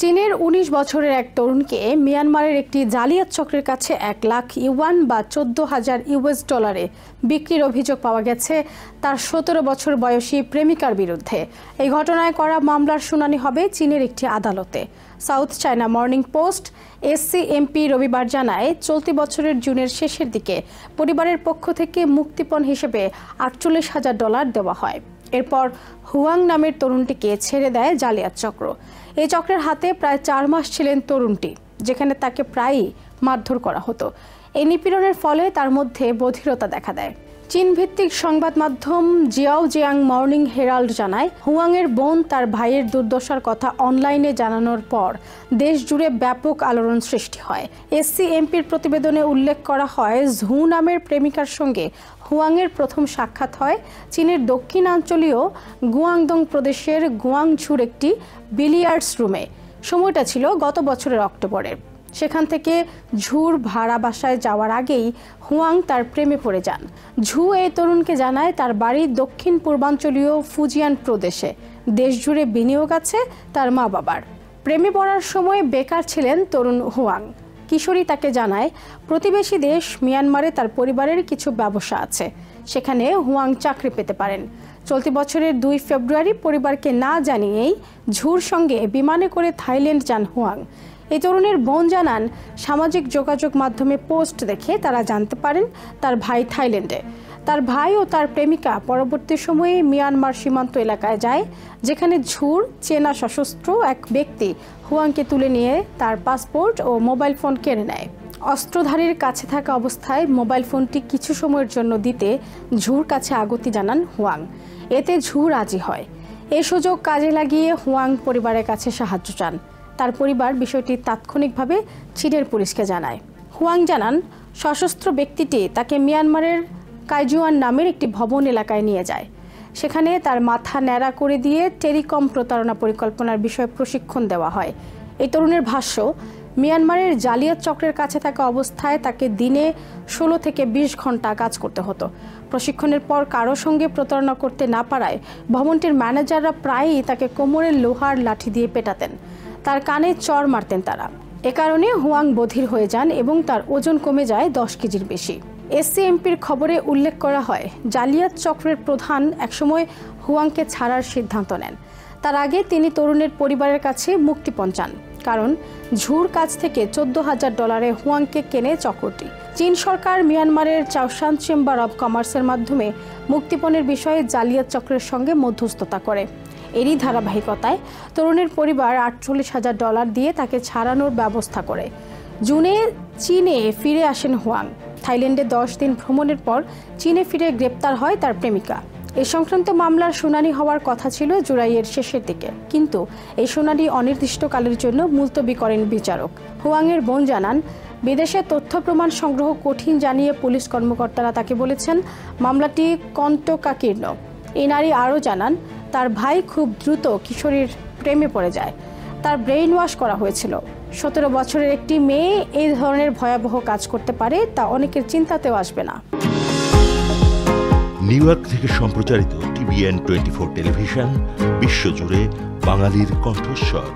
চীনের ১৯ বছরের এক তরুণকে মিয়ানমারের একটি জালিয়াত চক্রের কাছে ১ লাখ ইউয়ান বা $১৪,০০০ বিক্রির অভিযোগ পাওয়া গেছে তার ১৭ বছর বয়সী প্রেমিকার বিরুদ্ধে। এই ঘটনায় করা মামলার শুনানি হবে চীনের একটি আদালতে। সাউথ চায়না মর্নিং পোস্ট এসসিএমপি রবিবার জানায়, চলতি বছরের জুনের শেষের দিকে পরিবারের পক্ষ থেকে মুক্তিপণ হিসেবে $৪৮,০০০ দেওয়া হয়। এরপর হুয়াং নামের তরুণটিকে ছেড়ে দেয় জালিয়াত চক্র। এই চক্রের হাতে প্রায় ৪ মাস ছিলেন তরুণটি, যেখানে তাকে প্রায়ই মারধর করা হতো। এই নিপীড়নের ফলে তার মধ্যে বধিরতা দেখা দেয়। চীন ভিত্তিক সংবাদ মাধ্যম জিয়াওজিয়াং মর্নিং হেরাল্ড জানায়, হুয়াংয়ের বোন তার ভাইয়ের দুর্দশার কথা অনলাইনে জানানোর পর দেশ জুড়ে ব্যাপক আলোড়ন সৃষ্টি হয়। এসসিএমপির প্রতিবেদনে উল্লেখ করা হয়, ঝু নামের প্রেমিকার সঙ্গে হুয়াংয়ের প্রথম সাক্ষাৎ হয় চীনের দক্ষিণাঞ্চলীয় গুয়াংদং প্রদেশের গুয়াংঝুর একটি বিলিয়ার্ডস রুমে। সময়টা ছিল গত বছরের অক্টোবরে। সেখান থেকে ঝুর ভাড়া বাসায় যাওয়ার আগেই হুয়াং তার প্রেমে পড়ে যান। ঝু এই তরুণকে জানায় তার বাড়ি দক্ষিণ পূর্বাঞ্চলীয় ফুজিয়ান প্রদেশে। দেশ জুড়ে বিনিয়োগ আছে তার মা বাবার। প্রেমে পড়ার সময় বেকার ছিলেন তরুণ হুয়াং। কিশোরী তাকে জানায়, প্রতিবেশী দেশ মিয়ানমারে তার পরিবারের কিছু ব্যবসা আছে, সেখানে হুয়াং চাকরি পেতে পারেন। চলতি বছরের ২ ফেব্রুয়ারি পরিবারকে না জানিয়েই ঝুর সঙ্গে বিমানে করে থাইল্যান্ড যান হুয়াং। এই তরুণের বোন জানান, সামাজিক যোগাযোগ মাধ্যমে পোস্ট দেখে তারা জানতে পারেন তার ভাই থাইল্যান্ডে। তার ভাই ও তার প্রেমিকা পরবর্তী সময়ে মিয়ানমার সীমান্ত এলাকায় যায়, যেখানে ঝুর চেনা সশস্ত্র এক ব্যক্তি হুয়াংকে তুলে নিয়ে তার পাসপোর্ট ও মোবাইল ফোন কেড়ে নেয়। অস্ত্রধারীর কাছে থাকা অবস্থায় মোবাইল ফোনটি কিছু সময়ের জন্য দিতে ঝুর কাছে আগতি জানান হুয়াং। এতে ঝু রাজি হয়। এই সুযোগ কাজে লাগিয়ে হুয়াং পরিবারের কাছে সাহায্য চান। তার পরিবার বিষয়টি তাৎক্ষণিকভাবে চীনের পুলিশকে জানায়। হুয়াং জানান, সশস্ত্র ব্যক্তিটি তাকে মিয়ানমারের কাইজুয়ান নামের একটি ভবন এলাকায় নিয়ে যায়। সেখানে তার মাথা ন্যাড়া করে দিয়ে টেলিকম প্রতারণা পরিকল্পনার বিষয়ে প্রশিক্ষণ দেওয়া হয়। এই তরুণের ভাষ্য, মিয়ানমারের জালিয়াত চক্রের কাছে থাকা অবস্থায় তাকে দিনে ১৬ থেকে ২০ ঘন্টা কাজ করতে হতো। প্রশিক্ষণের পর কারো সঙ্গে প্রতারণা করতে না পারায় ভবনটির ম্যানেজাররা প্রায়ই তাকে কোমরের লোহার লাঠি দিয়ে পেটাতেন। তার কানে চড় মারতেন তারা। এ কারণে হুয়াং বধির হয়ে যান এবং তার ওজন কমে যায় ১০ কেজির বেশি। এসসিএমপির খবরে উল্লেখ করা হয়, জালিয়াত চক্রের প্রধান একসময় হুয়াংকে ছাড়ার সিদ্ধান্ত নেন। তার আগে তিনি তরুণের পরিবারের কাছে মুক্তিপণ চান, কারণ ঝুর কাছ থেকে $১৪,০০০ হুয়াংকে কেনে চক্রটি। চীন সরকার মিয়ানমারের চাওশান চেম্বার অব কমার্সের মাধ্যমে মুক্তিপণের বিষয়ে জালিয়াত চক্রের সঙ্গে মধ্যস্থতা করে। এরই ধারাবাহিকতায় তরুণের পরিবার $৪৮,০০০ দিয়ে তাকে ছাড়ানোর ব্যবস্থা করে। জুনে চীনে ফিরে আসেন হুয়াং। থাইল্যান্ডে ১০ দিন ভ্রমণের পর চীনে ফিরে গ্রেপ্তার হয় তার প্রেমিকা। এ সংক্রান্ত মামলার শুনানি হওয়ার কথা ছিল জুলাইয়ের শেষের দিকে, কিন্তু এই শুনানি অনির্দিষ্টকালের জন্য মুলতবি করেন বিচারক। হুয়াংয়ের বোন জানান, বিদেশে তথ্য প্রমাণ সংগ্রহ কঠিন জানিয়ে পুলিশ কর্মকর্তারা তাকে বলেছেন মামলাটি কণ্টকাকীর্ণ। এই নারী আরও জানান, তার ভাই খুব দ্রুত কিশোরীর প্রেমে পড়ে যায়। তার ব্রেইন ওয়াশ করা হয়েছিল। ১৭ বছরের একটি মেয়ে এই ধরনের ভয়াবহ কাজ করতে পারে, তা অনেকের চিন্তাতেও আসবে না। নিউ ইয়র্ক থেকে সম্প্রচারিত TVN 24 টেলিভিশন বিশ্বজুড়ে বাঙালির কণ্ঠস্বর।